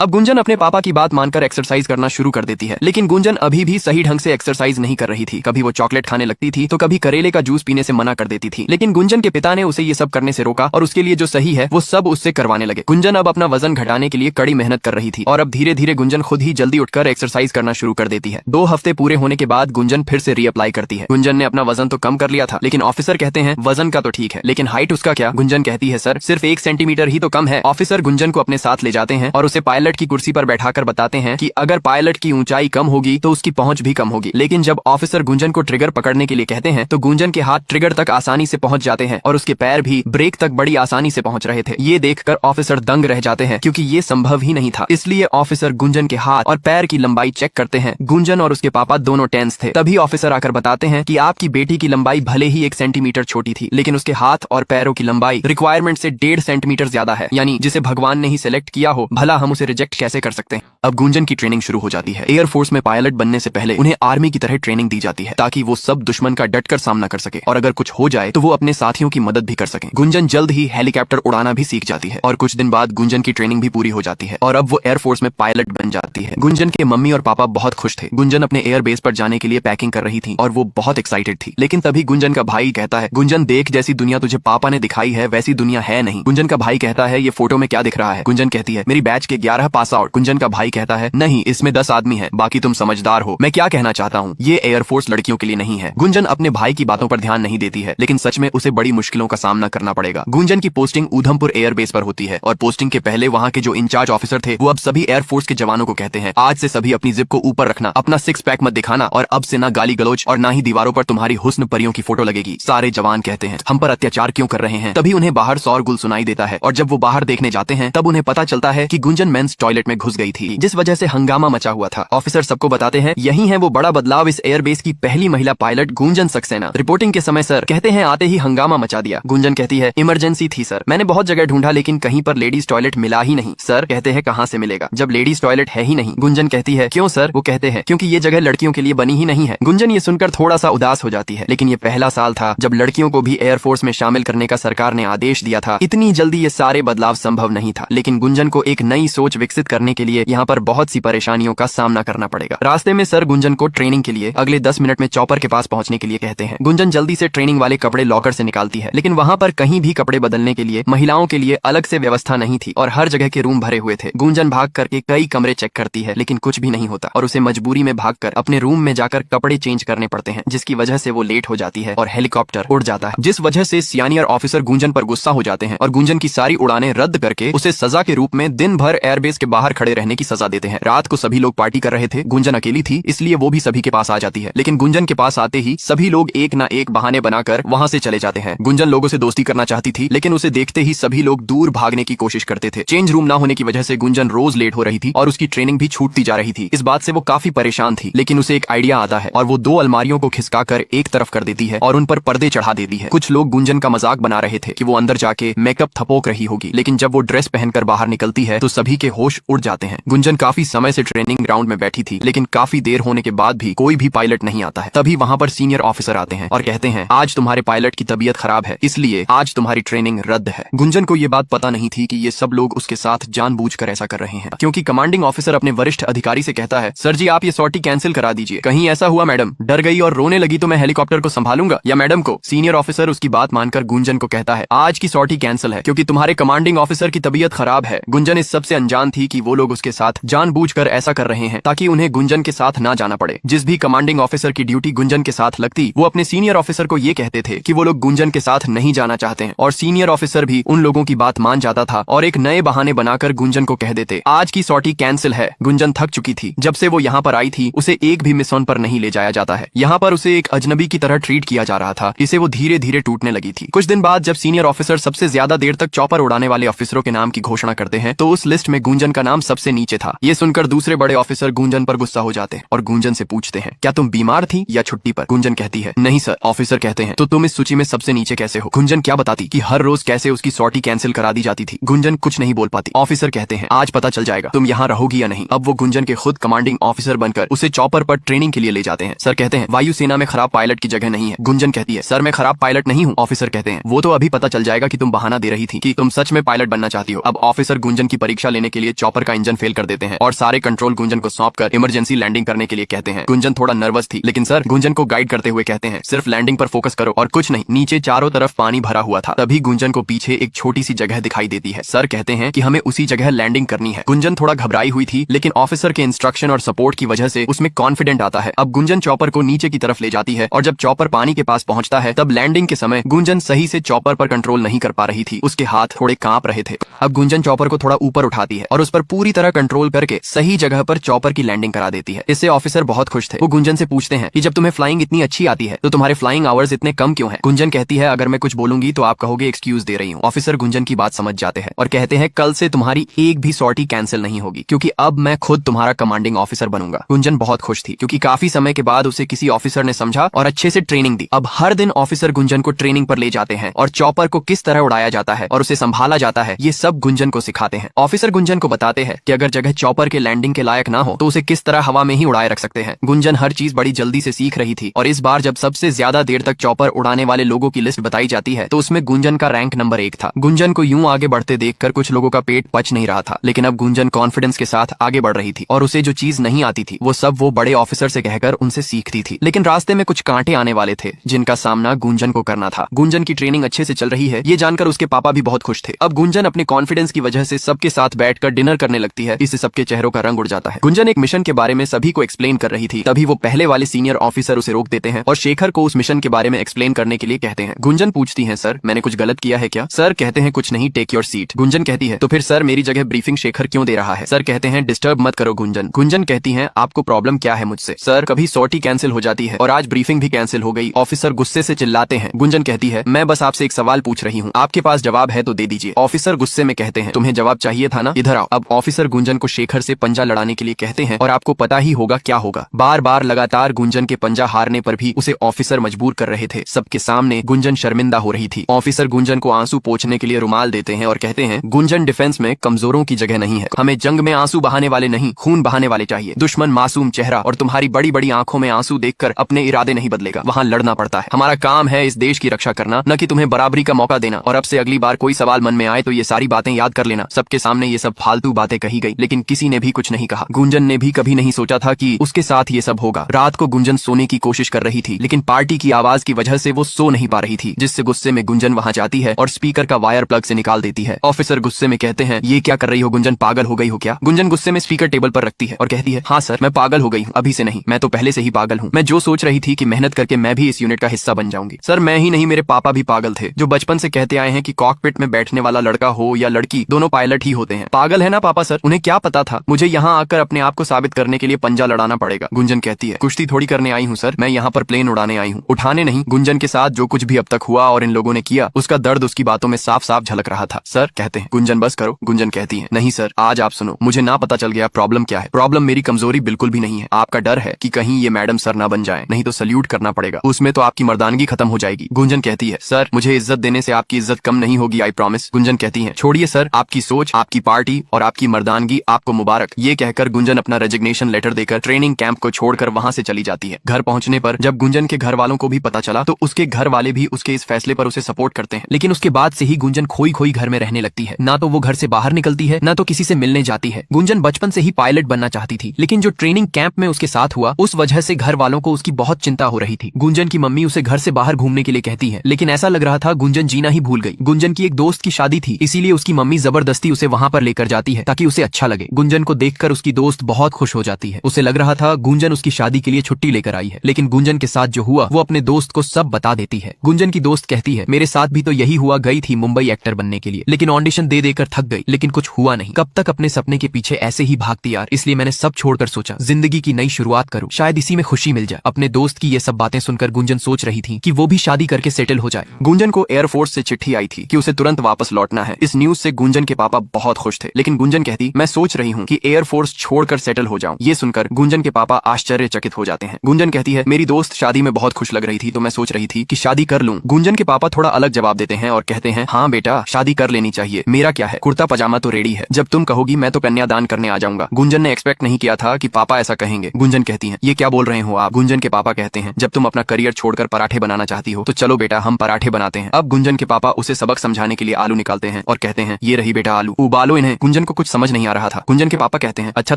अब गुंजन अपने पापा की बात मानकर एक्सरसाइज करना शुरू कर देती है, लेकिन गुंजन अभी भी सही ढंग से एक्सरसाइज नहीं कर रही थी। कभी वो चॉकलेट खाने लगती थी तो कभी करेले का जूस पीने से मना कर देती थी, लेकिन गुंजन के पिता ने उसे ये सब करने से रोका और उसके लिए जो सही है वो सब उससे करवाने लगे। गुंजन अब अपना वजन घटाने के लिए कड़ी मेहनत कर रही थी और अब धीरे धीरे गुंजन खुद ही जल्दी उठकर एक्सरसाइज करना शुरू कर देती है। 2 हफ्ते पूरे होने के बाद गुंजन फिर से रीअप्लाई करती है। गुंजन ने अपना वजन तो कम कर लिया था, लेकिन ऑफिसर कहते हैं वजन का तो ठीक है, लेकिन हाइट उसका क्या? गुंजन कहती है सर सिर्फ 1 सेंटीमीटर ही तो कम है। ऑफिसर गुंजन को अपने साथ ले जाते हैं और उसे पायलट की कुर्सी पर बैठाकर बताते हैं कि अगर पायलट की ऊंचाई कम होगी तो उसकी पहुंच भी कम होगी। लेकिन जब ऑफिसर गुंजन को ट्रिगर पकड़ने के लिए कहते हैं तो गुंजन के हाथ ट्रिगर तक आसानी से पहुंच जाते हैं और उसके पैर भी ब्रेक तक बड़ी आसानी से पहुंच रहे थे। ये देखकर ऑफिसर दंग रह जाते हैं क्योंकि ये संभव ही नहीं था। इसलिए ऑफिसर गुंजन के हाथ और पैर की लंबाई चेक करते हैं। गुंजन और उसके पापा दोनों टेंस थे। तभी ऑफिसर आकर बताते हैं कि आपकी बेटी की लंबाई भले ही 1 सेंटीमीटर छोटी थी, लेकिन उसके हाथ और पैरों की लंबाई रिक्वायरमेंट से 1.5 सेंटीमीटर ज्यादा है, यानी जिसे भगवान ने ही सिलेक्ट किया हो, भला हम उसे रिजेक्ट कैसे कर सकते हैं। अब गुंजन की ट्रेनिंग शुरू हो जाती है। एयरफोर्स में पायलट बनने से पहले उन्हें आर्मी की तरह ट्रेनिंग दी जाती है ताकि वो सब दुश्मन का डटकर सामना कर सके और अगर कुछ हो जाए तो वो अपने साथियों की मदद भी कर सके। गुंजन जल्द ही हेलीकॉप्टर उड़ाना भी सीख जाती है और कुछ दिन बाद गुंजन की ट्रेनिंग भी पूरी हो जाती है और अब वो एयरफोर्स में पायलट बन जाती है। गुंजन के मम्मी और पापा बहुत खुश थे। गुंजन अपने एयर बेस पर जाने के लिए पैकिंग कर रही थी और वो बहुत एक्साइटेड थी, लेकिन तभी गुंजन का भाई कहता है गुंजन देख, जैसी दुनिया तुझे पापा ने दिखाई है वैसी दुनिया है नहीं। गुंजन का भाई कहता है ये फोटो में क्या दिख रहा है? गुंजन कहती है मेरी बैच के 11 पास आउट। गुंजन का भाई कहता है नहीं, इसमें 10 आदमी है, बाकी तुम समझदार हो। मैं क्या कहना चाहता हूँ, ये एयरफोर्स लड़कियों के लिए नहीं है। गुंजन अपने भाई की बातों पर ध्यान नहीं देती है, लेकिन सच में उसे बड़ी मुश्किलों का सामना करना पड़ेगा। गुंजन की पोस्टिंग उधमपुर एयरबेस पर होती है और पोस्टिंग के पहले वहाँ के जो इंचार्ज ऑफिसर थे वो अब सभी एयरफोर्स के जवानों को कहते हैं आज से सभी अपनी जिप को ऊपर रखना, अपना 6 पैक मत दिखाना और अब से ना गाली गलौज और ना ही दीवारों पर तुम्हारी हुस्न परियों की फोटो लगेगी। सारे जवान कहते हैं हम पर अत्याचार क्यों कर रहे हैं। तभी उन्हें बाहर शोरगुल सुनाई देता है और जब वो बाहर देखने जाते हैं तब उन्हें पता चलता है कि गुंजन मेंस टॉयलेट में घुस गई थी, जिस वजह से हंगामा मचा हुआ था। ऑफिसर सबको बताते हैं यही है वो बड़ा बदलाव, इस एयरबेस की पहली महिला पायलट गुंजन सक्सेना। रिपोर्टिंग के समय सर कहते हैं आते ही हंगामा मचा दिया। गुंजन कहती है इमरजेंसी थी सर, मैंने बहुत जगह ढूंढा लेकिन कहीं पर लेडीज टॉयलेट मिला ही नहीं। सर कहते हैं कहाँ से मिलेगा जब लेडीज टॉयलेट है ही नहीं। गुंजन कहती है क्यों सर? वो कहते हैं क्योंकि ये जगह लड़कियों के लिए बनी ही नहीं है। गुंजन ये सुनकर थोड़ा सा उदास हो जाती है, लेकिन ये पहला साल था जब लड़कियों को भी एयरफोर्स में शामिल करने का सरकार ने आदेश दिया था। इतनी जल्दी ये सारे बदलाव संभव नहीं था, लेकिन गुंजन को एक नई सोच विकसित करने के लिए यहाँ पर बहुत सी परेशानियों का सामना करना पड़ेगा। रास्ते में सर गुंजन को ट्रेनिंग के लिए अगले 10 मिनट में चॉपर के पास पहुंचने के लिए कहते हैं। गुंजन जल्दी से ट्रेनिंग वाले कपड़े लॉकर से निकालती है, लेकिन वहाँ पर कहीं भी कपड़े बदलने के लिए महिलाओं के लिए अलग से व्यवस्था नहीं थी और हर जगह के रूम भरे हुए थे। गुंजन भाग करके कई कमरे चेक करती है, लेकिन कुछ भी नहीं होता और उसे मजबूरी में भागकर अपने रूम में जाकर कपड़े चेंज करने पड़ते हैं, जिसकी वजह से वो लेट हो जाती है और हेलीकॉप्टर उड़ जाता है, जिस वजह से सीनियर ऑफिसर गुंजन पर गुस्सा हो जाते हैं और गुंजन की सारी उड़ानें रद्द करके उसे सजा के रूप में दिन भर एयरबेस के बाहर खड़े रहने की सजा देते हैं। रात को सभी लोग पार्टी कर रहे थे, गुंजन अकेली थी, इसलिए वो भी सभी के पास आ जाती है, लेकिन गुंजन के पास आते ही सभी लोग एक ना एक बहाने बनाकर वहाँ से चले जाते हैं। गुंजन लोगों से दोस्ती करना चाहती थी, लेकिन उसे देखते ही सभी लोग दूर भागने की कोशिश करते थे। चेंज रूम ना होने की वजह से गुंजन रोज लेट हो रही थी और उसकी ट्रेनिंग भी छूटती जा रही थी। इस बात से वो काफी परेशान थी, लेकिन उसे एक आइडिया आता है और वो 2 अलमारियों को खिसकाकर एक तरफ कर देती है और उन पर पर्दे चढ़ा देती है। कुछ लोग गुंजन का मजाक बना रहे थे कि वो अंदर जाके मेकअप थपोक रही होगी, लेकिन जब वो ड्रेस पहनकर बाहर निकलती है तो सभी के होश उड़ जाते हैं। गुंजन काफी समय से ट्रेनिंग ग्राउंड में बैठी थी, लेकिन काफी देर होने के बाद भी कोई भी पायलट नहीं आता है। तभी वहाँ पर सीनियर ऑफिसर आते हैं और कहते हैं आज तुम्हारे पायलट की तबीयत खराब है, इसलिए आज तुम्हारी ट्रेनिंग रद्द है। गुंजन को ये बात पता नहीं थी कि ये सब लोग उसके साथ जानबूझकर ऐसा कर रहे हैं, क्योंकि कमांडिंग ऑफिसर अपने वरिष्ठ अधिकारी से कहता है सर जी आप ये सॉर्टी कैंसिल करा दीजिए। कहीं ऐसा हुआ मैडम डर गई और रोने लगी तो मैं हेलीकॉप्टर को संभालूंगा या मैडम को? सीनियर ऑफिसर उसकी बात मानकर गुंजन को कहता है आज की सॉर्टी कैंसिल है क्योंकि तुम्हारे कमांडिंग ऑफिसर की तबीयत खराब है। गुंजन इस सबसे अनजान थी कि वो लोग उसके साथ जानबूझकर ऐसा कर रहे हैं ताकि उन्हें गुंजन के साथ ना जाना पड़े। जिस भी कमांडिंग ऑफिसर की ड्यूटी गुंजन के साथ लगती वो अपने सीनियर ऑफिसर को ये कहते थे कि वो लोग गुंजन के साथ नहीं जाना चाहते हैं और सीनियर ऑफिसर भी उन लोगों की बात मान जाता था और एक नए बहाने बनाकर गुंजन को कह देते आज की सॉर्टी कैंसिल है। गुंजन थक चुकी थी, जब से वो यहाँ पर आई थी उसे एक भी मिशन पर नहीं ले जाया जाता है। यहाँ पर उसे एक अजनबी की तरह ट्रीट किया जा रहा था, इसे वो धीरे धीरे टूटने लगी थी। कुछ दिन बाद जब सीनियर ऑफिसर सबसे ज्यादा देर तक चॉपर उड़ाने वाले ऑफिसरों के नाम की घोषणा करते हैं तो उस लिस्ट में गुंजन का नाम सबसे नीचे था। ये सुनकर दूसरे बड़े ऑफिसर गुंजन पर गुस्सा हो जाते हैं और गुंजन से पूछते हैं क्या तुम बीमार थी या छुट्टी पर? गुंजन कहती है नहीं सर। ऑफिसर कहते हैं तो तुम इस सूची में सबसे नीचे कैसे हो? गुंजन क्या बताती कि हर रोज कैसे उसकी सॉर्टी कैंसिल करा दी जाती थी। गुंजन कुछ नहीं बोल पाती। ऑफिसर कहते हैं आज पता चल जाएगा तुम यहाँ रहोगी या नहीं। अब वो गुंजन के खुद कमांडिंग ऑफिसर बनकर उसे चॉपर पर ट्रेनिंग के लिए ले जाते हैं। सर कहते हैं वायुसेना में खराब पायलट की जगह नहीं है। गुंजन कहती है सर मैं खराब पायलट नहीं हूँ। ऑफिसर कहते हैं वो तो अभी पता चल जाएगा कि तुम बहाना दे रही थी कि तुम सच में पायलट बनना चाहती हो। अब ऑफिसर गुंजन की परीक्षा लेने के लिए लिए चॉपर का इंजन फेल कर देते हैं और सारे कंट्रोल गुंजन को सौंप कर इमरजेंसी लैंडिंग करने के लिए कहते हैं। गुंजन थोड़ा नर्वस थी, लेकिन सर गुंजन को गाइड करते हुए कहते हैं सिर्फ लैंडिंग पर फोकस करो और कुछ नहीं। नीचे चारों तरफ पानी भरा हुआ था। तभी गुंजन को पीछे एक छोटी सी जगह दिखाई देती है। सर कहते हैं कि हमें उसी जगह लैंडिंग करनी है। गुंजन थोड़ा घबराई हुई थी, लेकिन ऑफिसर के इंस्ट्रक्शन और सपोर्ट की वजह से उसमें कॉन्फिडेंट आता है। अब गुंजन चॉपर को नीचे की तरफ ले जाती है और जब चॉपर पानी के पास पहुंचता है तब लैंडिंग के समय गुंजन सही से चॉपर पर कंट्रोल नहीं कर पा रही थी। उसके हाथ थोड़े कांप रहे थे। अब गुंजन चॉपर को थोड़ा ऊपर उठाती है और उस पर पूरी तरह कंट्रोल करके सही जगह पर चॉपर की लैंडिंग करा देती है। इससे ऑफिसर बहुत खुश थे। वो गुंजन से पूछते हैं कि जब तुम्हें फ्लाइंग इतनी अच्छी आती है तो तुम्हारे फ्लाइंग आवर्स इतने कम क्यों हैं? गुंजन कहती है अगर मैं कुछ बोलूंगी तो आप कहोगे एक्सक्यूज दे रही हूँ। ऑफिसर गुंजन की बात समझ जाते हैं और कहते हैं कल से तुम्हारी एक भी सॉर्टी कैंसिल नहीं होगी, क्योंकि अब मैं खुद तुम्हारा कमांडिंग ऑफिसर बनूंगा। गुंजन बहुत खुश थी क्योंकि काफी समय के बाद उसे किसी ऑफिसर ने समझा और अच्छे से ट्रेनिंग दी। अब हर दिन ऑफिसर गुंजन को ट्रेनिंग पर ले जाते हैं और चॉपर को किस तरह उड़ाया जाता है और उसे संभाला जाता है ये सब गुंजन को सिखाते हैं। ऑफिसर गुंजन को बताते हैं कि अगर जगह चॉपर के लैंडिंग के लायक ना हो तो उसे किस तरह हवा में ही उड़ाए रख सकते हैं। गुंजन हर चीज बड़ी जल्दी से सीख रही थी और इस बार जब सबसे ज्यादा देर तक चॉपर उड़ाने वाले लोगों की लिस्ट बताई जाती है तो उसमें गुंजन का रैंक नंबर 1 था। गुंजन को यूं आगे बढ़ते देखकर कुछ लोगों का पेट पच नहीं रहा था, लेकिन अब गुंजन कॉन्फिडेंस के साथ आगे बढ़ रही थी और उसे जो चीज नहीं आती थी वो सब वो बड़े ऑफिसर से कहकर उनसे सीखती थी। लेकिन रास्ते में कुछ कांटे आने वाले थे जिनका सामना गुंजन को करना था। गुंजन की ट्रेनिंग अच्छे से चल रही है ये जानकर उसके पापा भी बहुत खुश थे। अब गुंजन अपने कॉन्फिडेंस की वजह से सबके साथ बैठकर डिनर करने लगती है। इससे सबके चेहरों का रंग उड़ जाता है। गुंजन एक मिशन के बारे में सभी को एक्सप्लेन कर रही थी, तभी वो पहले वाले सीनियर ऑफिसर उसे रोक देते हैं और शेखर को उस मिशन के बारे में एक्सप्लेन करने के लिए कहते हैं। गुंजन पूछती है सर मैंने कुछ गलत किया है क्या? सर कहते हैं कुछ नहीं, टेक योर सीट। गुंजन कहती है तो फिर सर मेरी जगह ब्रीफिंग शेखर क्यों दे रहा है? सर कहते हैं डिस्टर्ब मत करो गुंजन। गुंजन कहती है आपको प्रॉब्लम क्या है मुझसे? सर कभी सॉर्टी कैंसिल हो जाती है और आज ब्रीफिंग भी कैंसिल हो गई। ऑफिसर गुस्से से चिल्लाते हैं। गुंजन कहती है मैं बस आपसे एक सवाल पूछ रही हूँ, आपके पास जवाब है तो दे दीजिए। ऑफिसर गुस्से में कहते हैं तुम्हें जवाब चाहिए था ना, इधर आओ। अब ऑफिसर गुंजन को शेखर से पंजा लड़ाने के लिए कहते हैं और आपको पता ही होगा क्या होगा। बार बार लगातार गुंजन के पंजा हारने पर भी उसे ऑफिसर मजबूर कर रहे थे। सबके सामने गुंजन शर्मिंदा हो रही थी। ऑफिसर गुंजन को आंसू पोंछने के लिए रुमाल देते हैं और कहते हैं गुंजन डिफेंस में कमजोरों की जगह नहीं है। हमें जंग में आंसू बहाने वाले नहीं खून बहाने वाले चाहिए। दुश्मन मासूम चेहरा और तुम्हारी बड़ी बड़ी आंखों में आंसू देखकर अपने इरादे नहीं बदलेगा। वहाँ लड़ना पड़ता है। हमारा काम है इस देश की रक्षा करना, न कि तुम्हें बराबरी का मौका देना। और अब से अगली बार कोई सवाल मन में आए तो ये सारी बातें याद कर लेना। सबके सामने ये सब फालतू बातें कही गई, लेकिन किसी ने भी कुछ नहीं कहा। गुंजन ने भी कभी नहीं सोचा था कि उसके साथ ये सब होगा। रात को गुंजन सोने की कोशिश कर रही थी, लेकिन पार्टी की आवाज की वजह से वो सो नहीं पा रही थी, जिससे गुस्से में गुंजन वहाँ जाती है और स्पीकर का वायर प्लग से निकाल देती है। ऑफिसर गुस्से में कहते हैं ये क्या कर रही हो गुंजन, पागल हो गई हो क्या? गुंजन गुस्से में स्पीकर टेबल पर रखती है और कहती है हाँ सर मैं पागल हो गई हूँ, अभी से नहीं, मैं तो पहले से ही पागल हूँ। मैं जो सोच रही थी कि मेहनत करके मैं भी इस यूनिट का हिस्सा बन जाऊंगी। सर मैं ही नहीं मेरे पापा भी पागल थे, जो बचपन से कहते आए हैं कि कॉकपिट में बैठने वाला लड़का हो या लड़की दोनों पायलट ही होते हैं। पागल है ना पापा सर, उन्हें क्या पता था मुझे यहाँ आकर अपने आप को साबित करने के लिए पंजा लड़ाना पड़ेगा। गुंजन कहती है कुश्ती थोड़ी करने आई हूँ सर, मैं यहाँ पर प्लेन उड़ाने आई हूँ, उठाने नहीं। गुंजन के साथ जो कुछ भी अब तक हुआ और इन लोगों ने किया उसका दर्द उसकी बातों में साफ साफ झलक रहा था। सर कहते हैं गुंजन बस करो। गुंजन कहती है नहीं सर आज आप सुनो, मुझे ना पता चल गया प्रॉब्लम क्या है। प्रॉब्लम मेरी कमजोरी बिल्कुल भी नहीं है, आपका डर है कि कहीं ये मैडम सर ना बन जाए, नहीं तो सल्यूट करना पड़ेगा, उसमें तो आपकी मर्दानगी खत्म हो जाएगी। गुंजन कहती है सर मुझे इज्जत देने से आपकी इज्जत कम नहीं होगी, आई प्रॉमिस। गुंजन कहती है छोड़िए सर, आपकी सोच, आपकी पार्टी और आपकी मर्दानगी आपको मुबारक। ये कहकर गुंजन अपना रेजिग्नेशन लेटर देकर ट्रेनिंग कैंप को छोड़कर वहाँ से चली जाती है। घर पहुंचने पर जब गुंजन के घर वालों को भी पता चला तो उसके घर वाले भी उसके इस फैसले पर उसे सपोर्ट करते हैं। लेकिन उसके बाद से ही गुंजन खोई खोई घर में रहने लगती है। ना तो वो घर से बाहर निकलती है, ना तो किसी से मिलने जाती है। गुंजन बचपन से ही पायलट बनना चाहती थी, लेकिन जो ट्रेनिंग कैंप में उसके साथ हुआ उस वजह से घर वालों को उसकी बहुत चिंता हो रही थी। गुंजन की मम्मी उसे घर से बाहर घूमने के लिए कहती है, लेकिन ऐसा लग रहा था गुंजन जीना ही भूल गई। गुंजन की एक दोस्त की शादी थी, इसीलिए उसकी मम्मी जबरदस्ती उसे वहाँ पर लेकर जाती है ताकि उसे अच्छा लगे। गुंजन को देखकर उसकी दोस्त बहुत खुश हो जाती है। उसे लग रहा था गुंजन उसकी शादी के लिए छुट्टी लेकर आई है, लेकिन गुंजन के साथ जो हुआ वो अपने दोस्त को सब बता देती है। गुंजन की दोस्त कहती है मेरे साथ भी तो यही हुआ, गई थी मुंबई एक्टर बनने के लिए, लेकिन ऑडिशन दे देकर थक गई, लेकिन कुछ हुआ नहीं। कब तक अपने सपने के पीछे ऐसे ही भागती यार, इसलिए मैंने सब छोड़कर सोचा जिंदगी की नई शुरुआत करूं, शायद इसी में खुशी मिल जाए। अपने दोस्त की ये सब बातें सुनकर गुंजन सोच रही थी कि वो भी शादी करके सेटल हो जाए। गुंजन को एयरफोर्स से चिट्ठी आई थी कि उसे तुरंत वापस लौटना है। इस न्यूज से गुंजन के पापा बहुत खुश थे, लेकिन गुंजन कहती मैं सोच रही हूँ कि एयरफोर्स छोड़कर सेटल हो जाऊं। ये सुनकर गुंजन के पापा आश्चर्यचकित हो जाते हैं। गुंजन कहती है मेरी दोस्त शादी में बहुत खुश लग रही थी तो मैं सोच रही थी कि शादी कर लूं। गुंजन के पापा थोड़ा अलग जवाब देते हैं और कहते हैं हाँ बेटा शादी कर लेनी चाहिए, मेरा क्या है, कुर्ता पजामा तो रेडी है, जब तुम कहोगी मैं तो कन्यादान करने आ जाऊंगा। गुंजन ने एक्सपेक्ट नहीं किया था कि पापा ऐसा कहेंगे। गुंजन कहती है ये क्या बोल रहे हो आप? गुंजन के पापा कहते हैं जब तुम अपना करियर छोड़कर पराठे बनाना चाहती हो तो चलो बेटा हम पराठे बनाते हैं। अब गुंजन के पापा उसे सबक समझाने के लिए आलू निकालते हैं और कहते हैं ये रही बेटा आलू, उबालो इन्हें। गुंजन गुंजन को कुछ समझ नहीं आ रहा था। गुंजन के पापा कहते हैं, अच्छा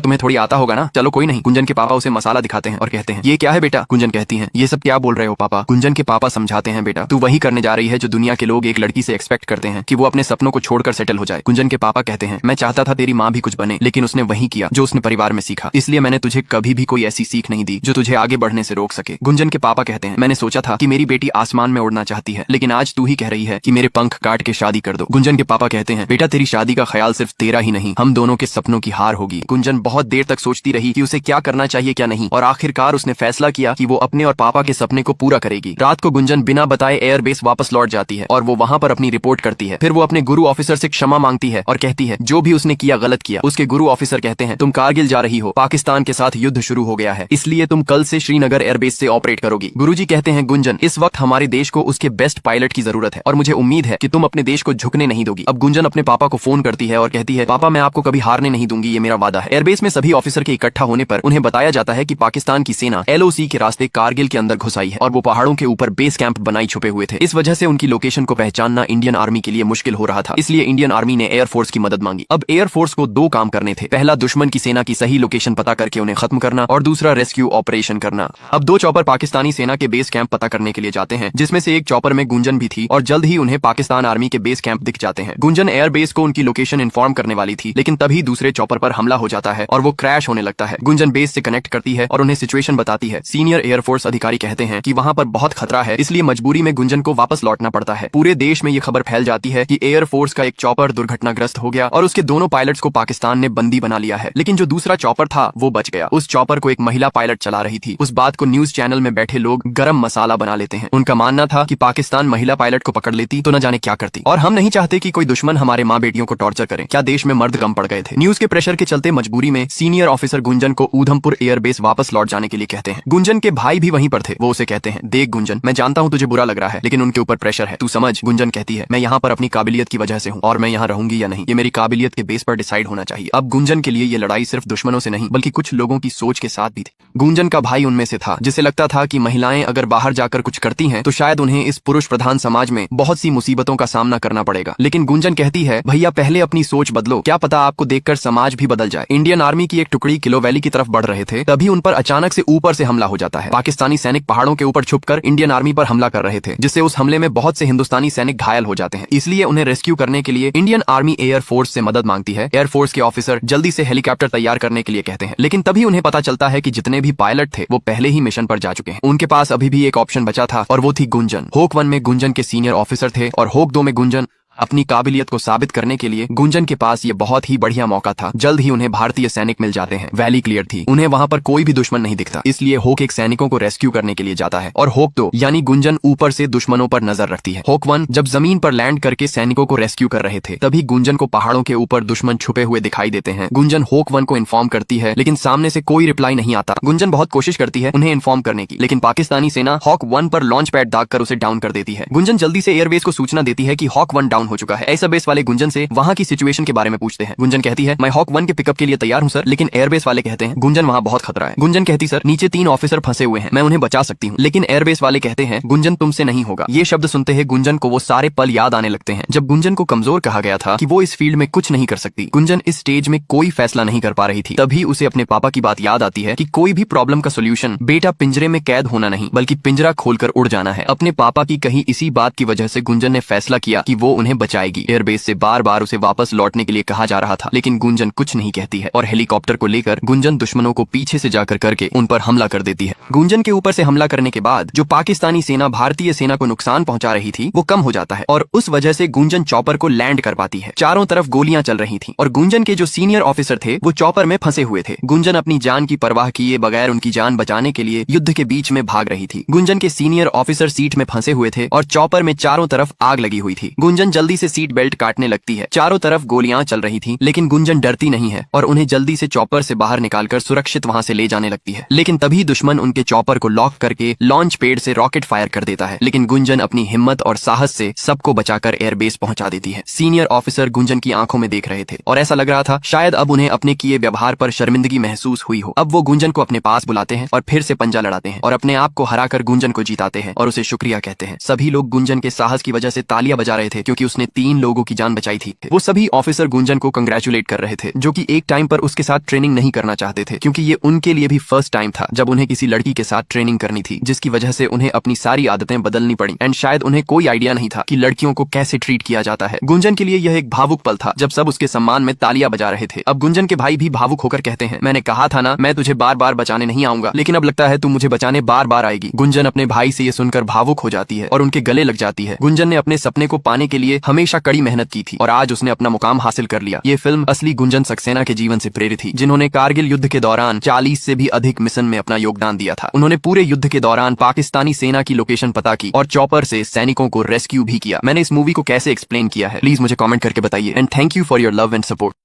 तुम्हें थोड़ी आता होगा ना, चलो कोई नहीं। गुंजन के पापा उसे मसाला दिखाते हैं और कहते हैं, ये क्या है बेटा? गुंजन कहती है, ये सब क्या बोल रहे हो पापा? गुंजन के पापा समझाते हैं, बेटा तू वही करने जा रही है जो दुनिया के लोग एक लड़की से एक्सपेक्ट करते हैं कि वो अपने सपनों को छोड़कर सेटल हो जाए। गुंजन के पापा कहते हैं, मैं चाहता था तेरी माँ भी कुछ बने, लेकिन उसने वही किया जो उसने परिवार में सीखा, इसलिए मैंने तुझे कभी भी कोई ऐसी सीख नहीं दी जो तुझे आगे बढ़ने से रोक सके। गुंजन के पापा कहते हैं, मैंने सोचा था कि मेरी बेटी आसमान में उड़ना चाहती है, लेकिन आज तू ही कह रही है कि मेरे पंख काट के शादी कर दो। गुंजन के पापा कहते हैं, बेटा तेरी शादी का ख्याल सिर्फ तेरा ही नहीं, हम दोनों के सपनों की हार होगी। गुंजन बहुत देर तक सोचती रही कि उसे क्या करना चाहिए क्या नहीं, और आखिरकार उसने फैसला किया कि वो अपने और पापा के सपने को पूरा करेगी। रात को गुंजन बिना बताए एयरबेस वापस लौट जाती है और वो वहाँ पर अपनी रिपोर्ट करती है। फिर वो अपने गुरु ऑफिसर से क्षमा मांगती है और कहती है जो भी उसने किया गलत किया। उसके गुरु ऑफिसर कहते हैं, तुम कारगिल जा रही हो, पाकिस्तान के साथ युद्ध शुरू हो गया है, इसलिए तुम कल से श्रीनगर एयरबेस से ऑपरेट करोगी। गुरुजी कहते हैं, गुंजन इस वक्त हमारे देश को उसके बेस्ट पायलट की जरूरत है और मुझे उम्मीद है कि तुम अपने देश को झुकने नहीं दोगी। अब गुंजन अपने पापा को फोन करती है और कहती है, पापा मैं आपको कभी हारने नहीं दूंगी, ये मेरा वादा है। एयरबेस में सभी ऑफिसर के इकट्ठा होने पर उन्हें बताया जाता है कि पाकिस्तान की सेना LOC के रास्ते कारगिल के अंदर घुस आई है और वो पहाड़ों के ऊपर बेस कैंप बनाई छुपे हुए थे। इस वजह से उनकी लोकेशन को पहचानना इंडियन आर्मी के लिए मुश्किल हो रहा था, इसलिए इंडियन आर्मी ने एयरफोर्स की मदद मांगी। अब एयरफोर्स को दो काम करने थे, पहला दुश्मन की सेना की सही लोकेशन पता करके उन्हें खत्म करना और दूसरा रेस्क्यू ऑपरेशन करना। अब दो चॉपर पाकिस्तानी सेना के बेस कैंप पता करने के लिए जाते हैं, जिसमें से एक चॉपर में गुंजन भी थी और जल्द ही उन्हें पाकिस्तान आर्मी के बेस कैंप दिख जाते हैं। गुंजन एयरबेस को उनकी लोकेशन इन्फॉर्म करने वाली थी, लेकिन तभी दूसरे चॉपर पर हमला हो जाता है और वो क्रैश होने लगता है। गुंजन बेस से कनेक्ट करती है और उन्हें सिचुएशन बताती है। सीनियर एयरफोर्स अधिकारी कहते हैं कि वहाँ पर बहुत खतरा है, इसलिए मजबूरी में गुंजन को वापस लौटना पड़ता है। पूरे देश में ये खबर फैल जाती है कि एयरफोर्स का एक चॉपर दुर्घटनाग्रस्त हो गया और उसके दोनों पायलट्स को पाकिस्तान ने बंदी बना लिया है, लेकिन जो दूसरा चॉपर था वो बच गया। उस चॉपर को एक महिला पायलट चला रही थी। उस बात को न्यूज चैनल में बैठे लोग गरम मसाला बना लेते हैं। उनका मानना था कि पाकिस्तान महिला पायलट को पकड़ लेती तो न जाने क्या करती, और हम नहीं चाहते कि कोई दुश्मन हमारे माँ बेटियों को टॉर्चर करे। क्या देश में मर्द कम पड़ गए थे? न्यूज के प्रेशर के चलते मजबूरी में सीनियर ऑफिसर गुंजन को ऊधमपुर एयरबेस वापस लौट जाने के लिए कहते हैं। गुंजन के भाई भी वहीं पर थे। वो उसे कहते हैं, देख गुंजन, मैं जानता हूँ तुझे बुरा लग रहा है, लेकिन उनके ऊपर प्रेशर है, तू समझ। गुंजन कहती है, मैं यहाँ पर अपनी काबिलियत की वजह से हूँ और मैं यहाँ रहूंगी या नहीं ये मेरी काबिलियत के बेस पर डिसाइड होना चाहिए। अब गुंजन के लिए ये लड़ाई सिर्फ दुश्मनों से नहीं बल्कि कुछ लोगों की सोच के साथ भी थी। गुंजन का भाई उनमें से था जिसे लगता था कि महिलाएं अगर बाहर जाकर कुछ करती हैं तो शायद उन्हें इस पुरुष प्रधान समाज में बहुत सी मुसीबतों का सामना करना पड़ेगा। लेकिन गुंजन कहती है, भैया पहले अपनी सोच बदलो, क्या पता आपको देखकर समाज भी बदल जाए। इंडियन आर्मी की एक टुकड़ी किलो वैली की तरफ बढ़ रहे थे, तभी उन पर अचानक से ऊपर से हमला हो जाता है। पाकिस्तानी सैनिक पहाड़ों के ऊपर छुपकर इंडियन आर्मी पर हमला कर रहे थे, जिससे उस हमले में बहुत से हिंदुस्तानी सैनिक घायल हो जाते हैं। इसलिए उन्हें रेस्क्यू करने के लिए इंडियन आर्मी एयरफोर्स से मदद मांगती है। एयरफोर्स के ऑफिसर जल्दी से हेलीकॉप्टर तैयार करने के लिए कहते हैं, लेकिन तभी उन्हें पता चलता है कि जितने भी पायलट थे वो पहले ही मिशन पर जा चुके हैं। उनके पास अभी भी एक ऑप्शन बचा था और वो थी गुंजन। होक 1 में गुंजन के सीनियर ऑफिसर थे और होक 2 में गुंजन अपनी काबिलियत को साबित करने के लिए गुंजन के पास ये बहुत ही बढ़िया मौका था। जल्द ही उन्हें भारतीय सैनिक मिल जाते हैं। वैली क्लियर थी, उन्हें वहां पर कोई भी दुश्मन नहीं दिखता, इसलिए होक एक सैनिकों को रेस्क्यू करने के लिए जाता है और होक 2 यानी गुंजन ऊपर से दुश्मनों पर नजर रखती है। होक 1 जब जमीन पर लैंड करके सैनिकों को रेस्क्यू कर रहे थे, तभी गुंजन को पहाड़ों के ऊपर दुश्मन छुपे हुए दिखाई देते हैं। गुंजन होक 1 को इन्फॉर्म करती है, लेकिन सामने से कोई रिप्लाई नहीं आता। गुंजन बहुत कोशिश करती है उन्हें इन्फॉर्म करने की, लेकिन पाकिस्तानी सेना हॉक 1 पर लॉन्च पैड दागकर उसे डाउन कर देती है। गुंजन जल्दी से एयरबेस को सूचना देती है कि हॉक 1 डाउन हो चुका है। ऐसा वाले गुंजन से वहां की सिचुएशन के बारे में पूछते हैं। गुंजन कहती है, मैं हॉक 1 के पिकअप के लिए तैयार हूं सर, लेकिन एयरबेस वाले कहते हैं गुंजन वहां बहुत खतरा है। गुंजन कहती, सर नीचे 3 ऑफिसर फंसे हुए हैं, मैं उन्हें बचा सकती हूं। लेकिन एयरबेस वाले कहते हैं गुंजन तुमसे नहीं होगा। ये शब्द सुनते ही गुंजन को वो सारे पल याद आने लगते हैं जब गुंजन को कमजोर कहा गया था कि वो इस फील्ड में कुछ नहीं कर सकती। गुंजन इस स्टेज में कोई फैसला नहीं कर पा रही थी। तभी उसे अपने पापा की बात याद आती है कि कोई भी प्रॉब्लम का सोल्यूशन बेटा पिंजरे में कैद होना नहीं बल्कि पिंजरा खोलकर उड़ जाना है। अपने पापा की कही इसी बात की वजह से गुंजन ने फैसला किया कि वो उन्हें बचाएगी। एयरबेस से बार बार उसे वापस लौटने के लिए कहा जा रहा था, लेकिन गुंजन कुछ नहीं कहती है और हेलीकॉप्टर को लेकर गुंजन दुश्मनों को पीछे से जाकर करके उन पर हमला कर देती है। गुंजन के ऊपर से हमला करने के बाद जो पाकिस्तानी सेना भारतीय सेना को नुकसान पहुंचा रही थी वो कम हो जाता है और उस वजह से गुंजन चॉपर को लैंड कर पाती है। चारों तरफ गोलियां चल रही थी और गुंजन के जो सीनियर ऑफिसर थे वो चॉपर में फंसे हुए थे। गुंजन अपनी जान की परवाह किए बगैर उनकी जान बचाने के लिए युद्ध के बीच में भाग रही थी। गुंजन के सीनियर ऑफिसर सीट में फंसे हुए थे और चॉपर में चारों तरफ आग लगी हुई थी। गुंजन जल्दी से सीट बेल्ट काटने लगती है। चारों तरफ गोलियां चल रही थी, लेकिन गुंजन डरती नहीं है और उन्हें जल्दी से चॉपर से बाहर निकालकर सुरक्षित वहां से ले जाने लगती है। लेकिन तभी दुश्मन उनके चॉपर को लॉक करके लॉन्च पैड से रॉकेट फायर कर देता है, लेकिन गुंजन अपनी हिम्मत और साहस से सबको बचाकर एयरबेस पहुंचा देती है। सीनियर ऑफिसर गुंजन की आंखों में देख रहे थे और ऐसा लग रहा था शायद अब उन्हें अपने किए व्यवहार पर शर्मिंदगी महसूस हुई हो। अब वो गुंजन को अपने पास बुलाते हैं और फिर से पंजा लड़ाते हैं और अपने आप को हराकर गुंजन को जीताते हैं और उसे शुक्रिया कहते हैं। सभी लोग गुंजन के साहस की वजह से तालियां बजा रहे थे क्योंकि उसने 3 लोगों की जान बचाई थी। वो सभी ऑफिसर गुंजन को कंग्रेचुलेट कर रहे थे, जो कि एक टाइम पर उसके साथ ट्रेनिंग नहीं करना चाहते थे, क्योंकि ये उनके लिए भी फर्स्ट टाइम था जब उन्हें किसी लड़की के साथ ट्रेनिंग करनी थी, जिसकी वजह से उन्हें अपनी सारी आदतें बदलनी पड़ी एंड शायद उन्हें कोई आइडिया नहीं था कि लड़कियों को कैसे ट्रीट किया जाता है। गुंजन के लिए यह एक भावुक पल था जब सब उसके सम्मान में तालियां बजा रहे थे। अब गुंजन के भाई भी भावुक होकर कहते हैं, मैंने कहा था ना, मैं तुझे बार बार बचाने नहीं आऊंगा, लेकिन अब लगता है तू मुझे बचाने बार बार आएगी। गुंजन अपने भाई से ये सुनकर भावुक हो जाती है और उनके गले लग जाती है। गुंजन ने अपने सपने को पाने के लिए हमेशा कड़ी मेहनत की थी और आज उसने अपना मुकाम हासिल कर लिया। ये फिल्म असली गुंजन सक्सेना के जीवन से प्रेरित थी, जिन्होंने कारगिल युद्ध के दौरान 40 से भी अधिक मिशन में अपना योगदान दिया था। उन्होंने पूरे युद्ध के दौरान पाकिस्तानी सेना की लोकेशन पता की और चॉपर से सैनिकों को रेस्क्यू भी किया। मैंने इस मूवी को कैसे एक्सप्लेन किया है, प्लीज मुझे कमेंट करके बताइए and thank you for your love and support.